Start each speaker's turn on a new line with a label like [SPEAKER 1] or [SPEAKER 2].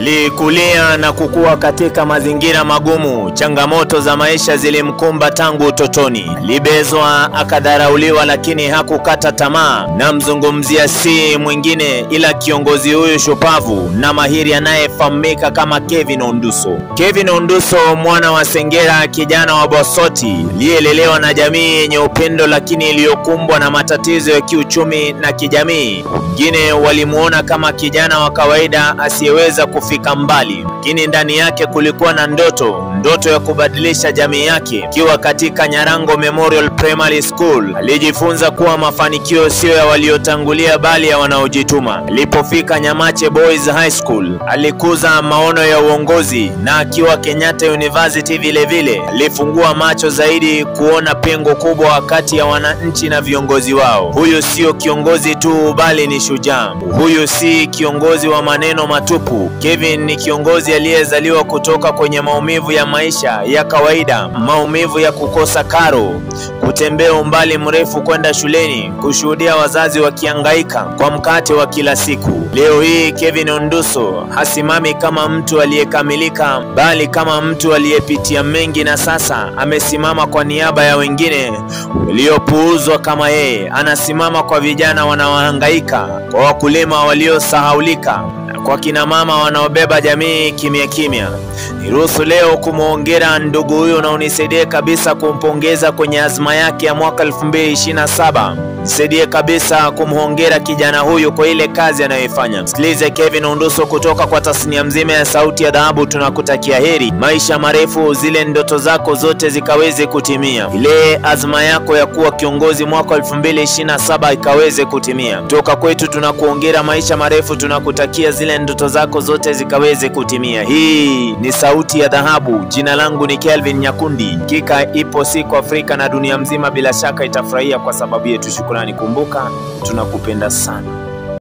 [SPEAKER 1] Alikulia na kukua katika mazingira magumu. Changamoto za maisha zilimkumba tangu utotoni. Alibezwa, akadharauliwa, lakini hakukata tamaa. Namzungumzia si mwingine ila kiongozi huyu shupavu na mahiri anayefahamika kama Kevin Onduso. Kevin Onduso, mwana wa Sengera, kijana wa Bosoti, aliyelelewa na jamii yenye upendo lakini iliyokumbwa na matatizo ya kiuchumi na kijamii. Wengine walimuona kama kijana wa kawaida asiyeweza kufika mbali, lakini ndani yake kulikuwa na ndoto ya kubadilisha jamii yake. Akiwa katika Nyarango Memorial Primary School, alijifunza kuwa mafanikio sio ya waliotangulia bali ya wanaojituma. Alipofika Nyamache Boys High School, alikuza maono ya uongozi, na akiwa Kenyatta University vile alifungua macho zaidi kuona pengo kubwa kati ya wananchi na viongozi wao. Huyu sio kiongozi tu bali ni shujaa. Huyu si kiongozi wa maneno matupu. Kevin ni kiongozi aliyezaliwa kutoka kwenye maumivu ya maisha ya kawaida, maumivu ya kukosa karo, kutembea umbali mrefu kwenda shuleni, kushuhudia wazazi wakihangaika kwa mkate wa kila siku. Leo hii Kevin Onduso hasimami kama mtu aliyekamilika bali kama mtu aliyepitia mengi, na sasa amesimama kwa niaba ya wengine waliopuuzwa kama yeye. Anasimama kwa vijana wanaohangaika, kwa wakulima waliosahaulika, kwa kina mama wanaobeba jamii kimya. Niruhusu leo kumuongera ndugu huyu na unisaidie kabisa kumpongeza kwenye azma yake ya mwaka 2027. Nisaidie kabisa kumhongera kijana huyu kwa ile kazi anayoifanya. Sikilize Kevin Onduso kutoka kwa tasnia mzima ya Sauti ya Dhahabu. Tunakutakia heri, maisha marefu, zile ndoto zako zote zikaweze kutimia, ile azma yako ya kuwa kiongozi mwaka 2027 ikaweze kutimia. Toka kwetu tunakuongera maisha marefu, tunakutakia zile ndoto zako zote zikaweze kutimia. Hii ni Sauti ya Dhahabu. Jina langu ni Kelvin Nyakundi. Kika ipo siku Afrika na dunia mzima bila shaka itafurahia kwa sababu yetu. Shukrani. Kumbuka tunakupenda sana.